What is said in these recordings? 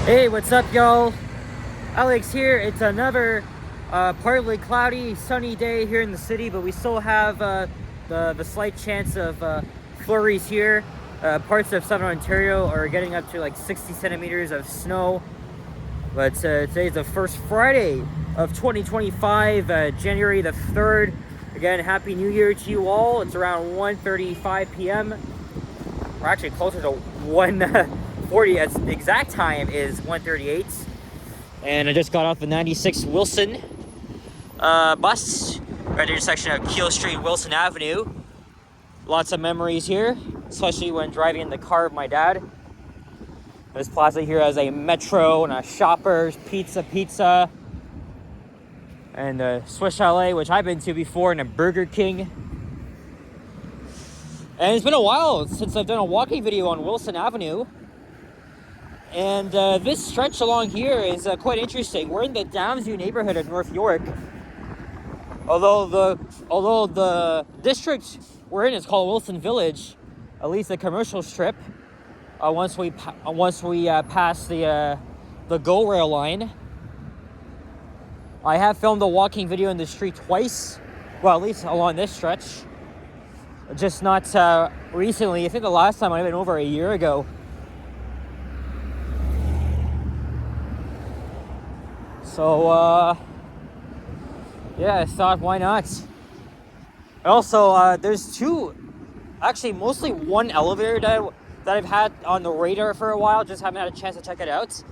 Hey, what's up, y'all? Alex here. It's another partly cloudy, sunny day here in the city, but we still have the slight chance of flurries here. Parts of southern Ontario are getting up to like 60 centimeters of snow. But today's the first Friday of 2025, January the 3rd. Again, Happy New Year to you all. It's around 1:35 p.m. We're actually closer to 1:40. As the exact time is 1:38. And I just got off the 96 Wilson bus right at the intersection of Keele Street, Wilson Avenue. Lots of memories here, especially when driving in the car of my dad. This plaza here has a Metro and a Shoppers, Pizza, and a Swiss Chalet, which I've been to before, and a Burger King. And it's been a while since I've done a walking video on Wilson Avenue. And this stretch along here is quite interesting. We're in the Downsview neighborhood of North York. Although the district we're in is called Wilson Village, at least the commercial strip. Once we pass the GO rail line. I have filmed a walking video in the street twice. Well, at least along this stretch. Just not recently. I think the last time I went over a year ago. So, yeah, I thought, why not? Also, there's mostly one elevator that I've had on the radar for a while, just haven't had a chance to check it out.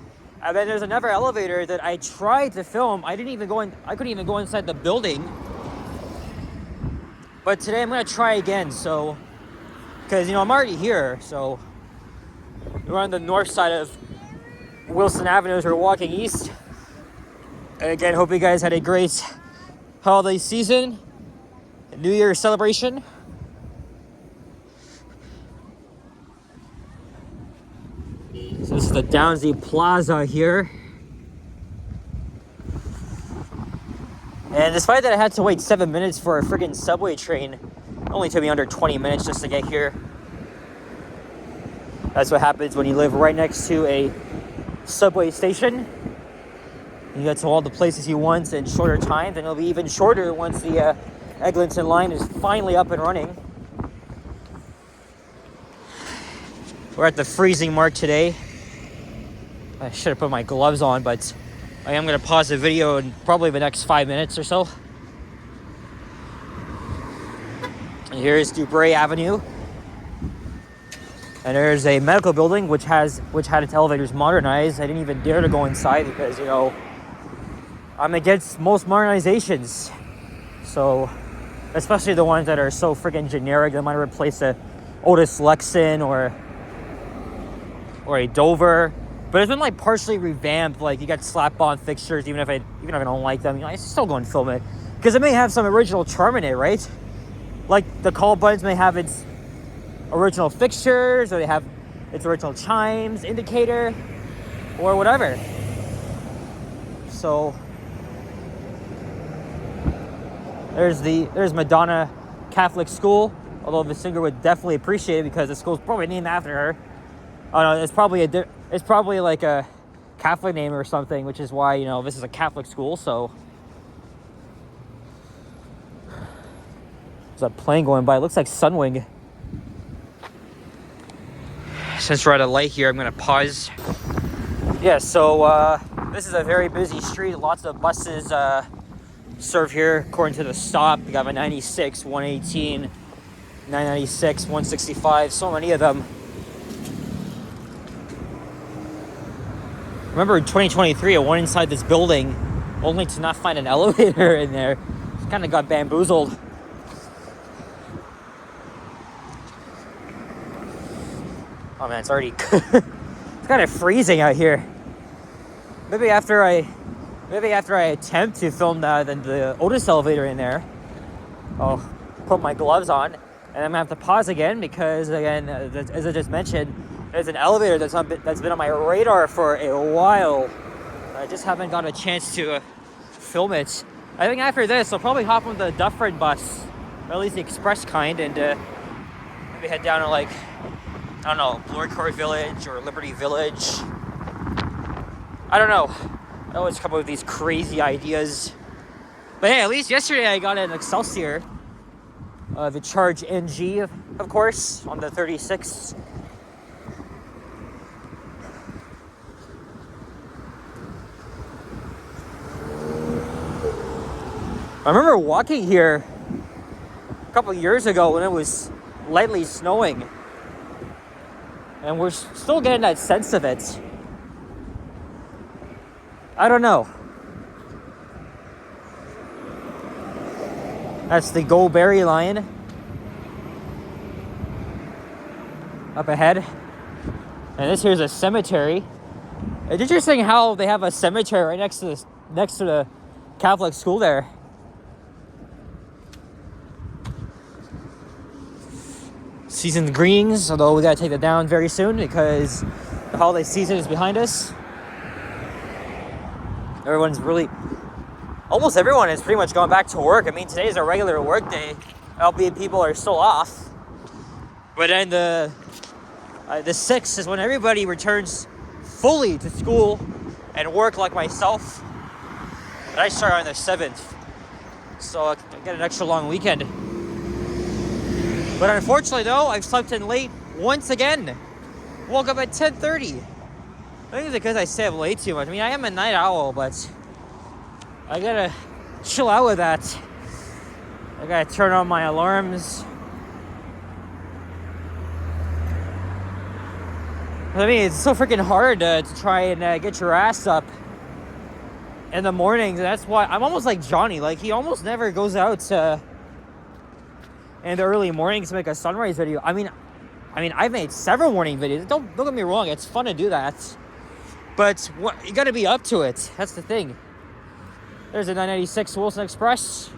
And then there's another elevator that I tried to film. I couldn't even go inside the building. But today I'm gonna try again, so, because, I'm already here, so we're on the north side of Wilson Avenue as we're walking east. And again, hope you guys had a great holiday season, New Year's celebration. So this is the Downsview Plaza here. And despite that I had to wait 7 minutes for a friggin' subway train, it only took me under 20 minutes just to get here. That's what happens when you live right next to a subway station. You get to all the places you want in shorter time, and it'll be even shorter once the Eglinton line is finally up and running. We're at the freezing mark today. I should have put my gloves on, but I am going to pause the video in probably the next 5 minutes or so. And here's Dubray Avenue. And there's a medical building which had its elevators modernized. I didn't even dare to go inside because, I'm against most modernizations. So, especially the ones that are so friggin' generic, they might replace a Otis Lexan or a Dover. But it's been like partially revamped. Like you got slap-on fixtures, even if I don't like them, I still go and film it because it may have some original charm in it, right? Like the call buttons may have its original fixtures, or they have its original chimes, indicator, or whatever. So there's Madonna Catholic School, although the singer would definitely appreciate it because the school's probably named after her. Oh no, it's probably like a Catholic name or something, which is why, this is a Catholic school, so. There's a plane going by, it looks like Sunwing. Since we're at a light here, I'm gonna pause. Yeah, so this is a very busy street, lots of buses serve here according to the stop. You got a 96, 118, 996, 165, so many of them. Remember in 2023, I went inside this building only to not find an elevator in there. Just kind of got bamboozled. Oh man, it's already it's kind of freezing out here. Maybe after I attempt to film the Otis elevator in there, I'll put my gloves on, and I'm gonna have to pause again because, again, as I just mentioned, there's an elevator that's been on my radar for a while. I just haven't got a chance to film it. I think after this, I'll probably hop on the Dufferin bus, or at least the express kind, and maybe head down to, like, I don't know, Bloor Court Village or Liberty Village. I don't know. I always come up with these crazy ideas. But hey, at least yesterday I got an Excelsior. The Charge NG, of course, on the 36. I remember walking here a couple of years ago when it was lightly snowing. And we're still getting that sense of it. I don't know. That's the Go Berry line up ahead. And this here's a cemetery. It's interesting how they have a cemetery right next to the Catholic school there. Seasoned greens, although we gotta take that down very soon because the holiday season is behind us. Almost everyone is pretty much going back to work. I mean, today is a regular work day, albeit people are still off. But then the 6th is when everybody returns fully to school and work, like myself. And I start on the 7th, so I get an extra long weekend. But unfortunately, though, I've slept in late once again. Woke up at 10:30. I think it's because I stay up late too much. I mean, I am a night owl, but I gotta chill out with that. I gotta turn on my alarms. I mean, it's so freaking hard to try and get your ass up in the mornings. And that's why I'm almost like Johnny. Like, he almost never goes out in the early mornings to make a sunrise video. I mean, I've made several morning videos. Don't get me wrong. It's fun to do that. But you got to be up to it. That's the thing. There's a 996 Wilson Express.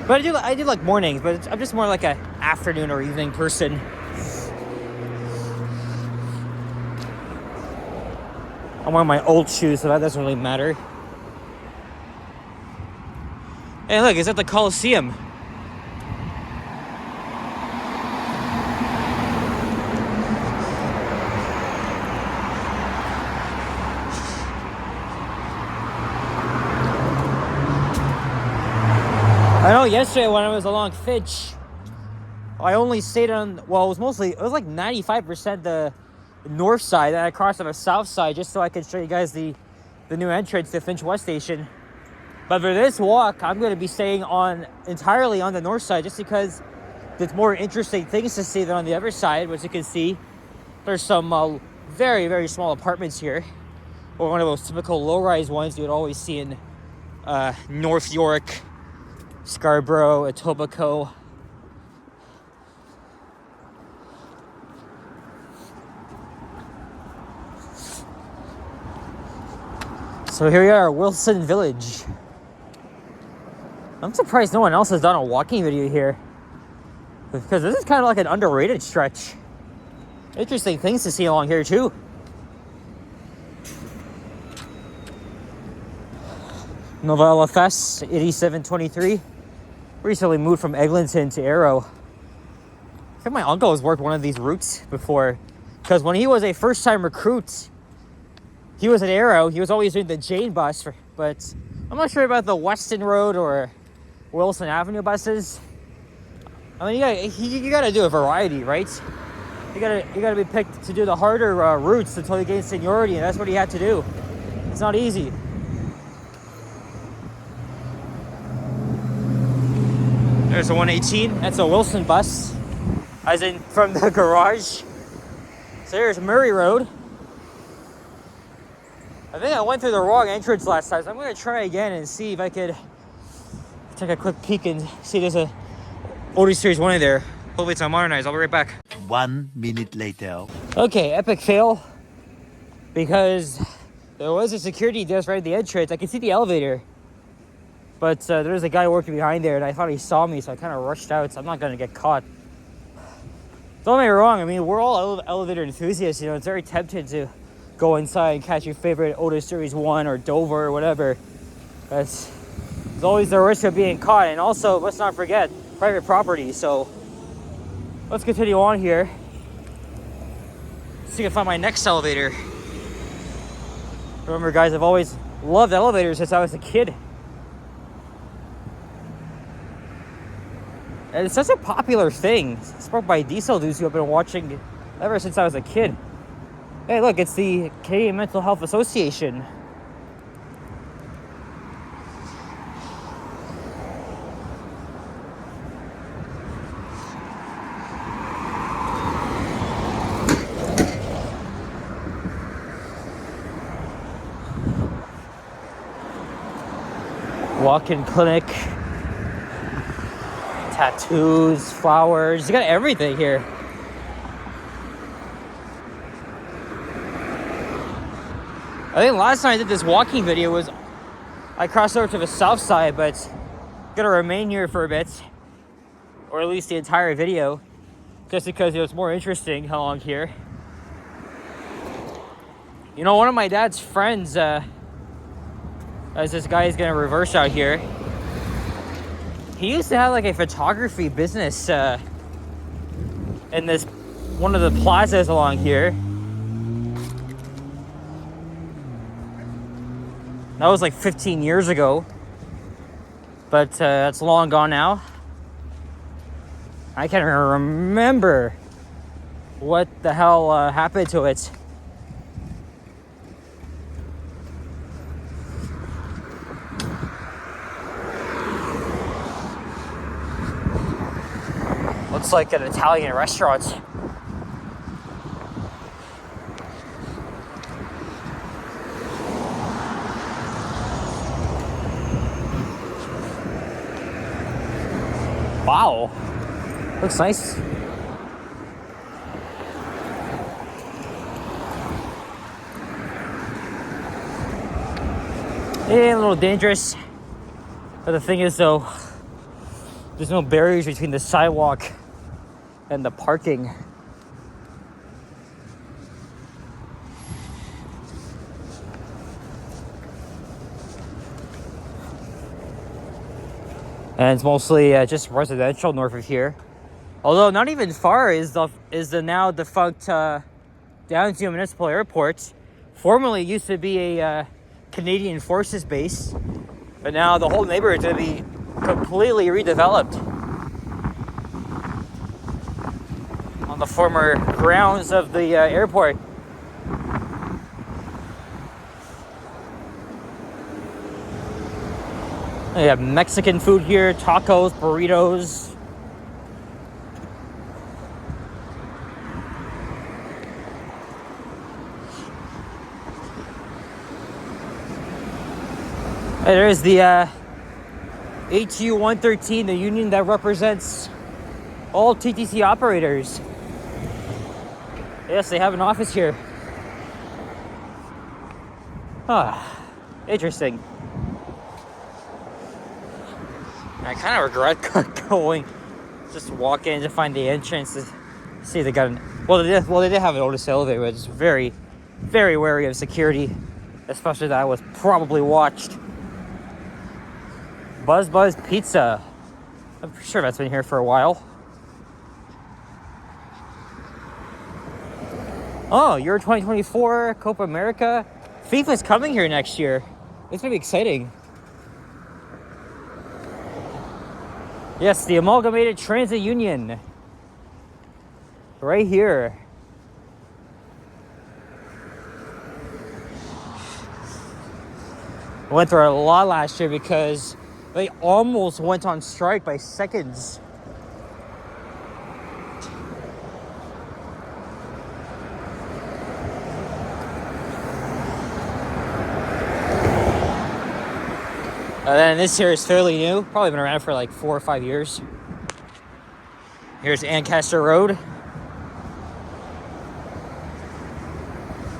But I do like mornings, but I'm just more like an afternoon or evening person. I'm wearing my old shoes, so that doesn't really matter. Hey, look, it's at the Coliseum. I know yesterday when I was along Fitch, I only stayed on, well, it was like 95% the north side, and I crossed on the south side just so I could show you guys the new entrance to Finch West Station. But for this walk, I'm going to be staying entirely on the north side just because there's more interesting things to see than on the other side. Which you can see, there's some very, very small apartments here, or one of those typical low-rise ones you would always see in North York, Scarborough, Etobicoke. So here we are, Wilson Village. I'm surprised no one else has done a walking video here, because this is kind of like an underrated stretch. Interesting things to see along here too. Nova LFS 8723. Recently moved from Eglinton to Arrow. I think my uncle has worked one of these routes before, because when he was a first-time recruit, he was at Arrow. He was always doing the Jane bus, but I'm not sure about the Weston Road or Wilson Avenue buses. I mean, you gotta do a variety, right? You gotta be picked to do the harder routes until you gain seniority, and that's what he had to do. It's not easy. There's a 118. That's a Wilson bus, as in from the garage. So here's Murray Road. I think I went through the wrong entrance last time, so I'm going to try again and see if I could take a quick peek and see there's a Otis Series 1 in there. Hopefully it's not modernized. I'll be right back. 1 minute later. Okay, epic fail. Because there was a security desk right at the entrance. I could see the elevator. But there's a guy working behind there, and I thought he saw me, so I kind of rushed out, so I'm not going to get caught. Don't get me wrong, I mean, we're all elevator enthusiasts, you know, it's very tempting to go inside and catch your favorite Otis Series 1 or Dover or whatever. There's always the risk of being caught, and also, let's not forget, private property, so Let's continue on here. See if I can find my next elevator. Remember, guys, I've always loved elevators since I was a kid. And it's such a popular thing. It's brought by diesel dudes who have been watching ever since I was a kid. Hey, look, it's the Canadian Mental Health Association. Walk-in clinic. Tattoos, flowers. You got everything here. I think last time I did this walking video was I crossed over to the south side, but I'm gonna remain here for a bit, or at least the entire video, just because it was more interesting along here. You know, one of my dad's friends, as this guy is gonna reverse out here, he used to have like a photography business in this one of the plazas along here. That was like 15 years ago, but it's long gone now. I can't even remember what the hell happened to it. Looks like an Italian restaurant. Wow, looks nice. Yeah, a little dangerous. But the thing is though, there's no barriers between the sidewalk and the parking. And it's mostly just residential north of here. Although not even far is the now defunct Downsview Municipal Airport. Formerly used to be a Canadian Forces base, but now the whole neighborhood is going to be completely redeveloped on the former grounds of the airport. They have Mexican food here, tacos, burritos. There is the HU 113, the union that represents all TTC operators. Yes, they have an office here. Ah, interesting. I kind of regret going, just walk in to find the entrance to see if they got an. Well, they did have an Otis elevator, but it's very, very wary of security, especially that I was probably watched. Buzz Pizza. I'm sure that's been here for a while. Oh, Euro 2024, Copa America. FIFA's coming here next year. It's gonna be exciting. Yes, the Amalgamated Transit Union. Right here. I went through a lot last year because they almost went on strike by seconds. And then this here is fairly new. Probably been around for like 4 or 5 years. Here's Ancaster Road.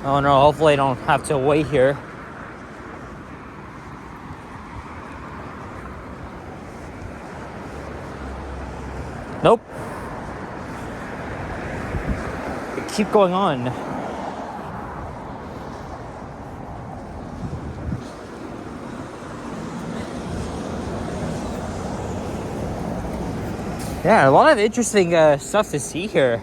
Oh no, hopefully I don't have to wait here. Nope. Keep going on. Yeah, a lot of interesting stuff to see here.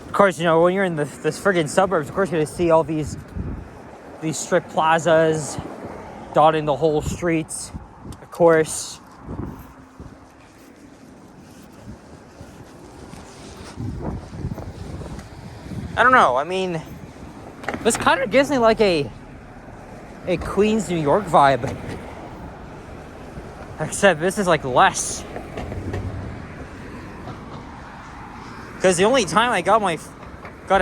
Of course, you know, when you're in this friggin' suburbs, of course you're gonna see all these strip plazas dotting the whole streets, of course. I don't know, I mean, this kind of gives me like a Queens, New York vibe. Except this is like less. Because the only time I got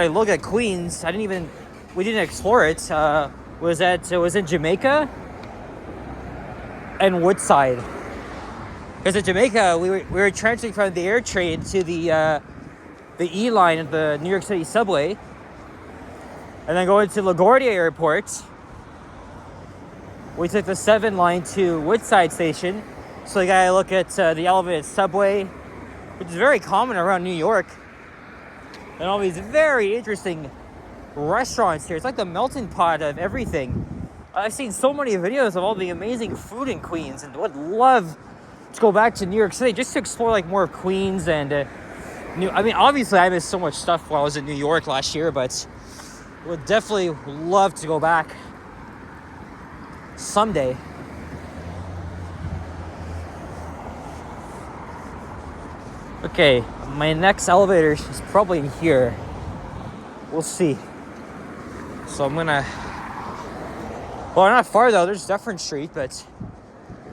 a look at Queens, we didn't explore it, was in Jamaica and Woodside. Because in Jamaica, we were transferring from the air train to the E line of the New York City subway, and then going to LaGuardia Airport. We took the 7 line to Woodside Station, so you gotta look at the elevated subway, which is very common around New York. And all these very interesting restaurants here. It's like the melting pot of everything. I've seen so many videos of all the amazing food in Queens, and would love to go back to New York City just to explore like more of Queens and I mean, obviously I missed so much stuff while I was in New York last year, but would definitely love to go back someday. Okay, my next elevator is probably in here. We'll see. So I'm gonna... Well, not far though, there's Dufferin Street, but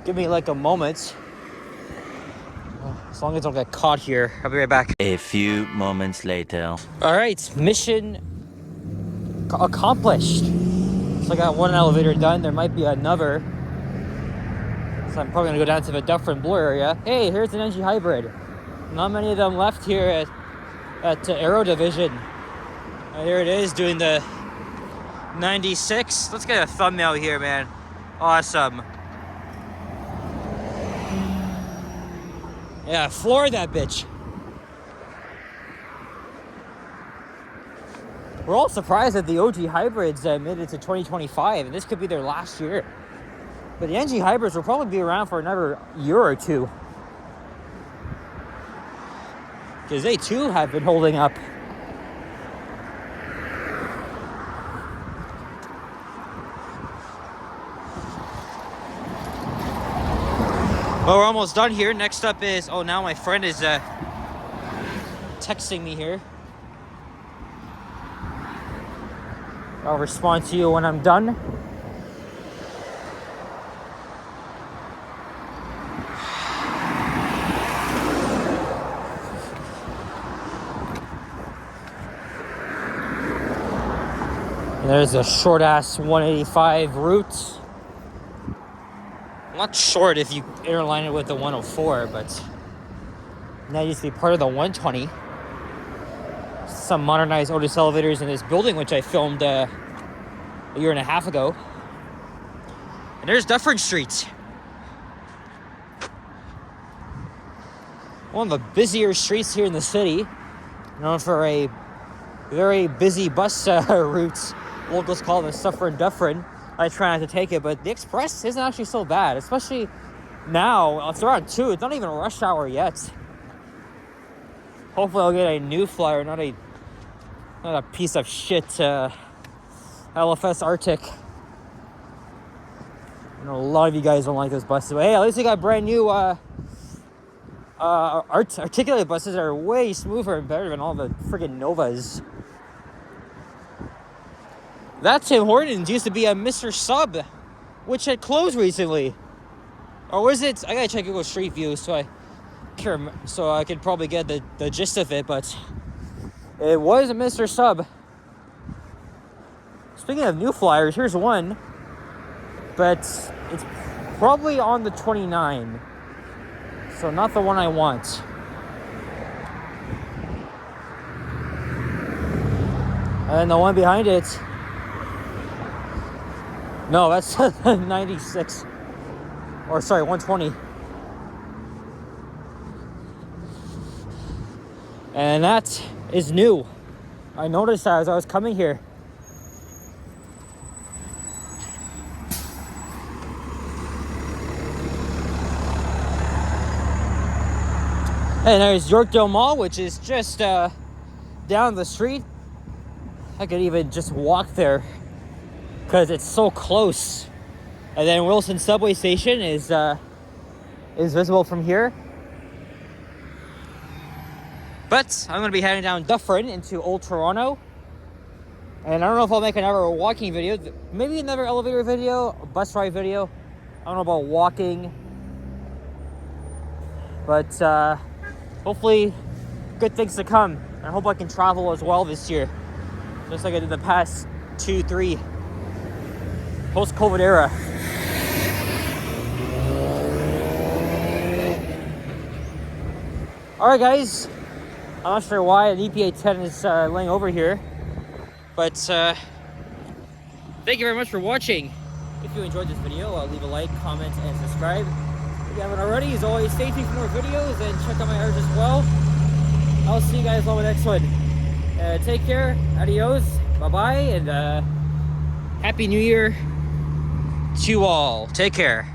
give me like a moment. As long as I don't get caught here, I'll be right back. A few moments later. Alright, mission accomplished. So I got one elevator done, there might be another. So I'm probably gonna go down to the Dufferin Blue area. Hey, here's an NG Hybrid. Not many of them left here at Aero Division. And there it is, doing the 96. Let's get a thumbnail here, man. Awesome. Yeah, floor that bitch. We're all surprised that the OG hybrids made it to 2025, and this could be their last year. But the NG hybrids will probably be around for another year or two, because they too have been holding up. Well, we're almost done here. Next up is... Oh, now my friend is texting me here. I'll respond to you when I'm done. And there's a short-ass 185 route. Not short if you interline it with the 104, but that used to be part of the 120. Some modernized Otis elevators in this building, which I filmed a year and a half ago. And there's Dufferin Street. One of the busier streets here in the city, known for a very busy bus route. Locals call them Suffering Dufferin. I try not to take it, but the express isn't actually so bad, especially now. It's around 2. It's not even rush hour yet. Hopefully I'll get a new flyer, not a piece of shit LFS Arctic. I know a lot of you guys don't like those buses, but hey, at least we got brand new articulated buses that are way smoother and better than all the friggin' Novas. That Tim Hortons used to be a Mr. Sub, which had closed recently. Or was it? I gotta check Google Street View so I could probably get the gist of it, but it was a Mr. Sub. Speaking of new flyers, here's one, but it's probably on the 29, so not the one I want. And the one behind it, no, that's 96, or sorry, 120. And that is new. I noticed that as I was coming here. And there's Yorkdale Mall, which is just down the street. I could even just walk there because it's so close. And then Wilson subway station is visible from here. But I'm gonna be heading down Dufferin into Old Toronto. And I don't know if I'll make another walking video, maybe another elevator video, a bus ride video. I don't know about walking, but hopefully good things to come. I hope I can travel as well this year, just like I did the past 2-3 post-COVID era. Alright guys, I'm not sure why an EPA 10 is laying over here, but thank you very much for watching. If you enjoyed this video, leave a like, comment, and subscribe. If you haven't already, as always, stay tuned for more videos and check out my others as well. I'll see you guys on the next one. Take care, adios, bye-bye, and Happy New Year to all. Take care.